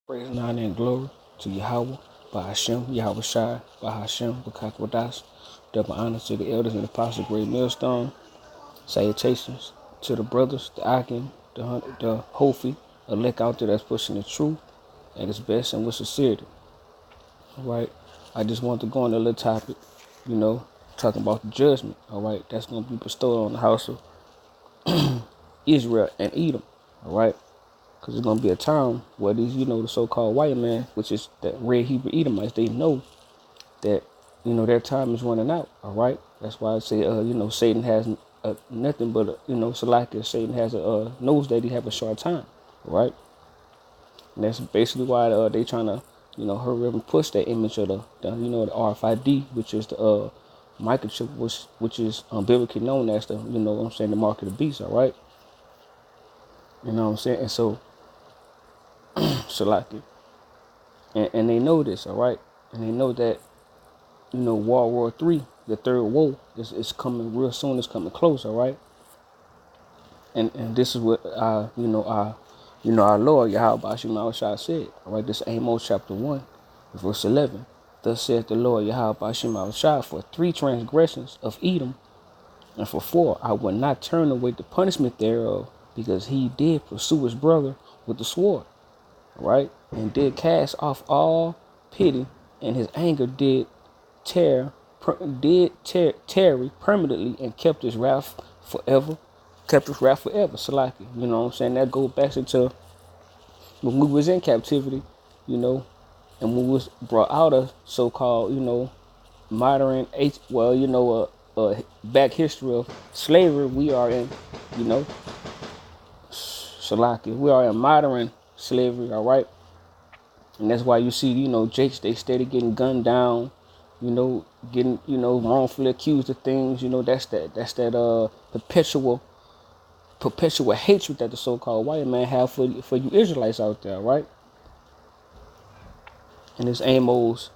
Praise and honor and glory to Yahweh, by Hashem, Yahweh Shai, by Hashem, Bakakwadash. Double honor to the elders and apostles, great millstone. Salutations to the brothers, the Akim, the Hofi, elect out there that's pushing the truth at its best and with sincerity. All right. I just want to go on a little topic, talking about the judgment. All right. That's going to be bestowed on the house of Israel and Edom. All right. Because it's going to be a time where these, the so-called white man, which is the red Hebrew Edomites, they know that, their time is running out. All right. That's why I say, Satan has nothing but, Salaki, Satan has knows that he have a short time. All right. And that's basically why they trying to, hurry up and push that image of the RFID, which is the microchip, which is biblically known as the, the mark of the beast. All right. You know what I'm saying? And so, Salaki. And they know this, all right? And they know that, World War III, the third war, is coming real soon. It's coming close, all right? And this is what, our Lord, Yahweh Shema Shah said, all right? This is Amos chapter 1, verse 11. Thus saith the Lord, Yahweh Shema Shah, for 3 transgressions of Edom, and for 4, I will not turn away the punishment thereof, because he did pursue his brother with the sword. Right, and did cast off all pity, and his anger did tarry permanently, and kept his wrath forever. Salaki, you know what I'm saying? That goes back into when we was in captivity, and when we was brought out of so-called, modern back history of slavery. We are in, Salaki, we are in modern slavery, all right? And that's why you see, Jakes, they steady getting gunned down, getting, wrongfully accused of things. That's that perpetual hatred that the so-called white man have for you Israelites out there, right? And it's Amos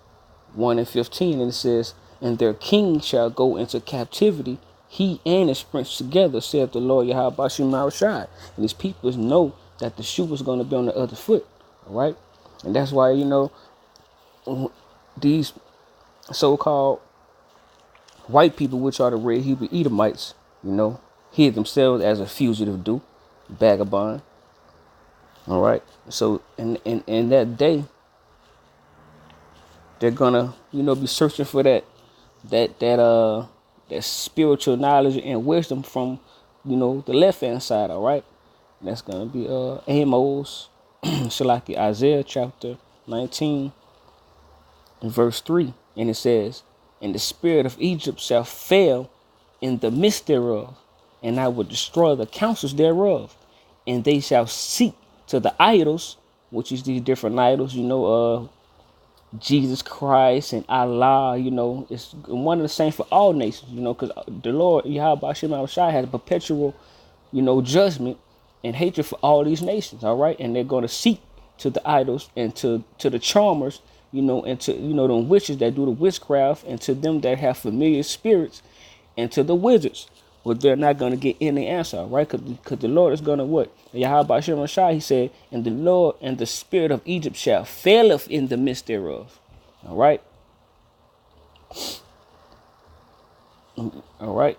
1:15, and it says, and their king shall go into captivity, he and his prince together, saith the Lord Yahweh Shema Shai. And his people know that the shoe was going to be on the other foot, all right? And that's why, these so-called white people, which are the red Hebrew Edomites, hid themselves as a fugitive do, vagabond. All right. So in that day, they're gonna, be searching for that spiritual knowledge and wisdom from, the left hand side. All right. And that's gonna be Amos, Shalaki, Isaiah chapter 19 and verse 3. And it says, and the spirit of Egypt shall fail in the midst thereof, and I will destroy the counsels thereof, and they shall seek to the idols, which is these different idols, Jesus Christ and Allah, it's one of the same for all nations, because the Lord Yahweh Shema Shai has perpetual, judgment and hatred for all these nations, all right? And they're going to seek to the idols and to the charmers, and to, them witches that do the witchcraft, and to them that have familiar spirits, and to the wizards. But they're not going to get any answer, all right? Because the Lord is going to what? Yahweh Shem Shai, he said, and the Lord and the spirit of Egypt shall faileth in the midst thereof, all right? All right.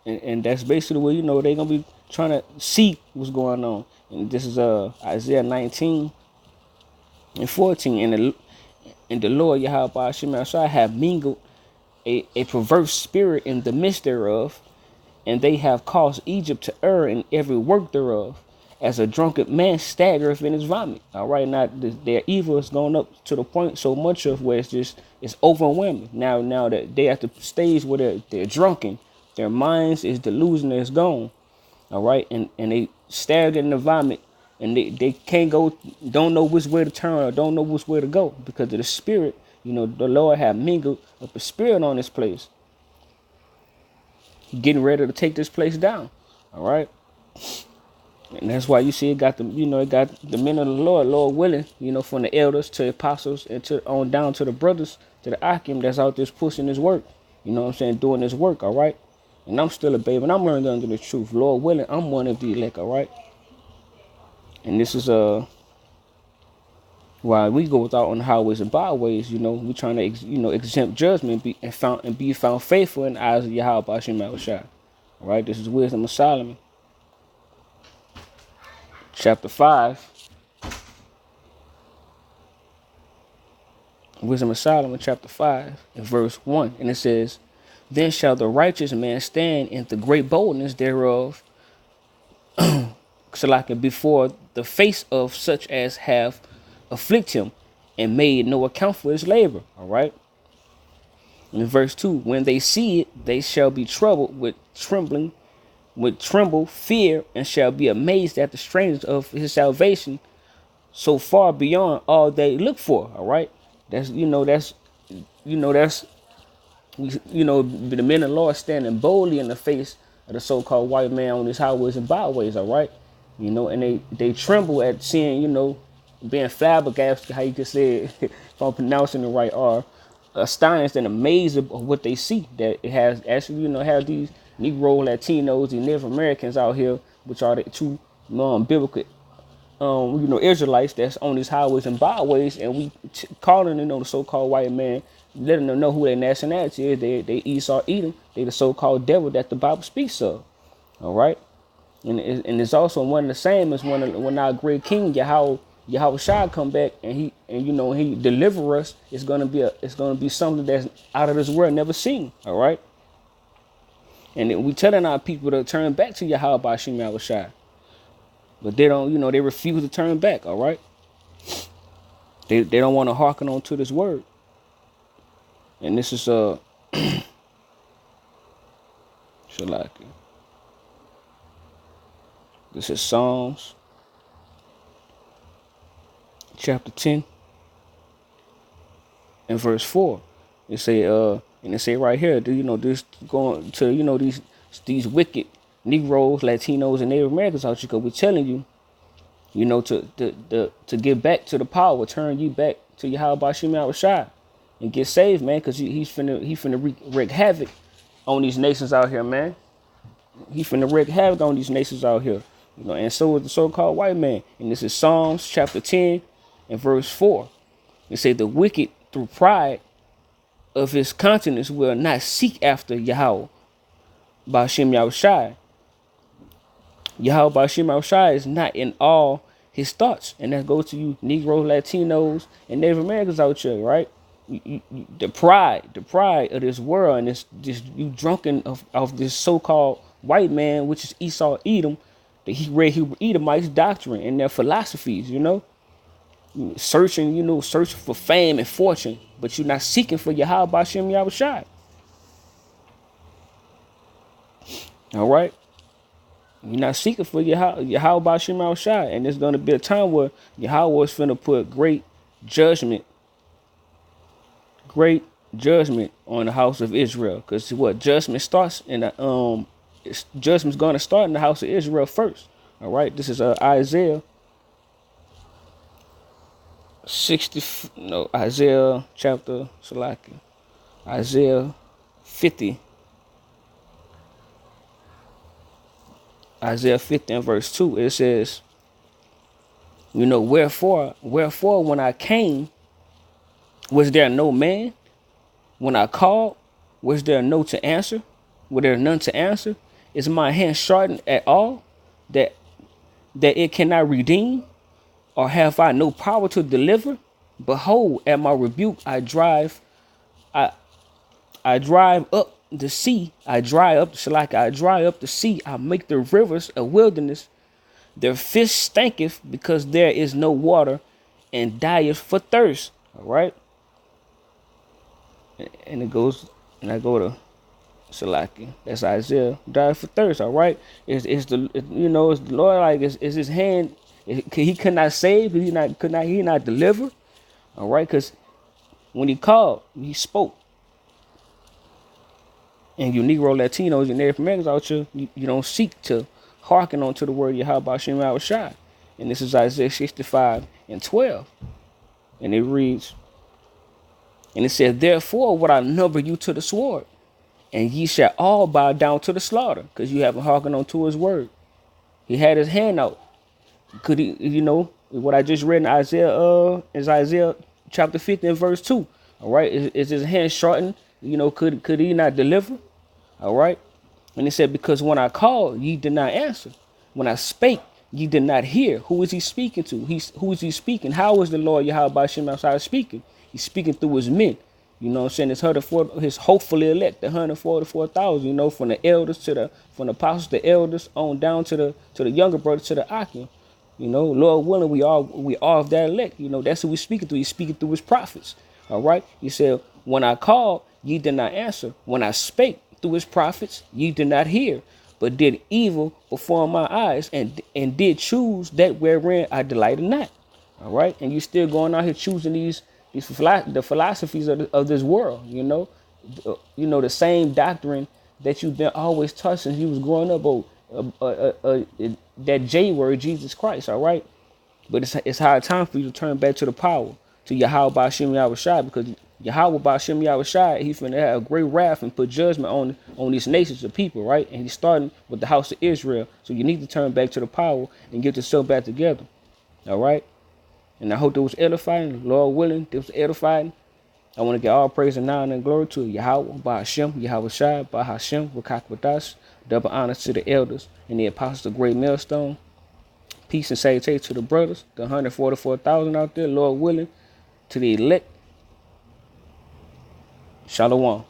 and that's basically what, they're going to be trying to see what's going on. And this is Isaiah 19 and 14. And the Lord Yahweh Shema Shai have mingled a perverse spirit in the midst thereof, and they have caused Egypt to err in every work thereof, as a drunken man staggereth in his vomit. All right, now their evil is going up to the point so much of where it's overwhelming. Now that they at the stage where they're drunken, their minds is delusion is gone. All right, and they stagger in the vomit, and they can't go, don't know which way to turn, or don't know which way to go, because of the spirit. The Lord have mingled up a spirit on this place, getting ready to take this place down. All right. And that's why you see it got the, it got the men of the Lord willing, from the elders to the apostles and to on down to the brothers, to the Akim that's out there pushing this work. You know what I'm saying? Doing this work. All right. And I'm still a babe, and I'm learning under the truth. Lord willing, I'm one of the elect. All right. And this is While we go without on the highways and byways, we trying to exempt judgment, be found faithful in the eyes of Yahweh Bashim Yahushua. All right, this is Wisdom of Solomon, chapter 5. Wisdom of Solomon, chapter 5, and verse 1. And it says, Then shall the righteous man stand in the great boldness thereof, so like before the face of such as have afflict him, and made no account for his labor. All right. And in verse 2, when they see it, they shall be troubled with tremble, fear, and shall be amazed at the strangeness of his salvation, so far beyond all they look for. All right. That's the men of the Lord standing boldly in the face of the so-called white man on his highways and byways. All right. And they tremble at seeing, being flabbergasted, how you could say it, if I'm pronouncing it right, or astonished and amazed of what they see. That it has actually, have these Negro, Latinos, and Native Americans out here, which are the two biblical, Israelites that's on these highways and byways, and we calling, the so-called white man, letting them know who their nationality is. They Esau, Edom. They the so-called devil that the Bible speaks of. All right. And it's also one of the same as when our great King Yahweh Shai come back and he deliver us. It's gonna be something that's out of this world, never seen. All right. And we telling our people to turn back to Yahweh Bashim Yahweh Shai, but they don't. They refuse to turn back. All right. They don't want to hearken on to this word. And this is Shalaki. This is Psalms chapter 10 and verse 4. It say right here, this going to these wicked Negroes, Latinos, and Native Americans out here, because we're telling you, to get back to the power, turn you back to Yahweh Bashim Yahweh Shai and get saved, man, because he's finna wreak havoc on these nations out here, man. He finna wreak havoc on these nations out here. And so is the so-called white man. And this is Psalms chapter 10 and verse 4. It say, the wicked through pride of his countenance will not seek after Yahweh Bashim Yahweh Shai. Yahweh Bashim Yahweh Shai is not in all his thoughts. And that goes to you Negroes, Latinos, and Native Americans out here, right? The pride of this world, and this you drunken of this so-called white man, which is Esau, Edom, the Hebrew Edomites doctrine and their philosophies, searching for fame and fortune, but you're not seeking for Yahweh Bashim Yahweh Shai. All right. You're not seeking for Yahweh Bashim Yahweh Shai. And there's going to be a time where Yahweh is finna put great judgment on the house of Israel. Because judgment starts in the judgment's going to start in the house of Israel first. All right, this is Isaiah Isaiah chapter Isaiah 50. Isaiah 50 and verse 2. It says, wherefore when I came, was there no man? When I called, was there no to answer? Were there none to answer? Is my hand shortened at all, that it cannot redeem? Or have I no power to deliver? Behold, at my rebuke I drive up the sea. I dry up the sea. I make the rivers a wilderness. Their fish stinketh, because there is no water, and dieth for thirst. All right. And it goes, and I go to Salaki. That's Isaiah. Die for thirst. All right. It's the Lord, like is his hand. He could not save. He not deliver. All right. Because when he called, he spoke. And you Negro, Latinos, and Native Americans out here, you don't seek to hearken on to the word of Yahweh Bashim Yahweh Shai. And this is Isaiah 65 and 12. And it reads, and it says, therefore would I number you to the sword, and ye shall all bow down to the slaughter, because you haven't hearkened on to his word. He had his hand out. Could he, What I just read in Isaiah, is Isaiah chapter 50 and verse 2. All right. Is his hand shortened? Could he not deliver? All right. And he said, because when I called, ye did not answer. When I spake, ye did not hear. Who is he speaking to? Who is he speaking? How is the Lord Yahweh Ba'Shem outside speaking? He's speaking through his men. You know what I'm saying? His hopefully elect, the 144,000, from the elders from the apostles, the elders, on down to the younger brothers, to the Akim. Lord willing, we all of that elect. That's who we're speaking through. He's speaking through his prophets. All right. He said, when I called, ye did not answer. When I spake through his prophets, ye did not hear, but did evil before my eyes, and did choose that wherein I delighted not. All right. And you still going out here choosing the philosophies of this world. The same doctrine that you've been always taught since you was growing up. That J word, Jesus Christ. All right. But it's high time for you to turn back to the power, to Yahweh Ba'Shem Yahushua, because Yahweh Ba'Shem Yahushua, he's finna have a great wrath and put judgment on these nations of people, right? And he's starting with the house of Israel. So you need to turn back to the power and get yourself back together. All right. And I hope it was edifying. Lord willing, it was edifying. I want to give all praise and honor and glory to Yahweh Ba'Shem Yahushua Ba'Hashem Wakakwadash. Double honor to the elders and the apostles of Great Millstone. Peace and salutation to the brothers, the 144,000 out there, Lord willing, to the elect. Shalom.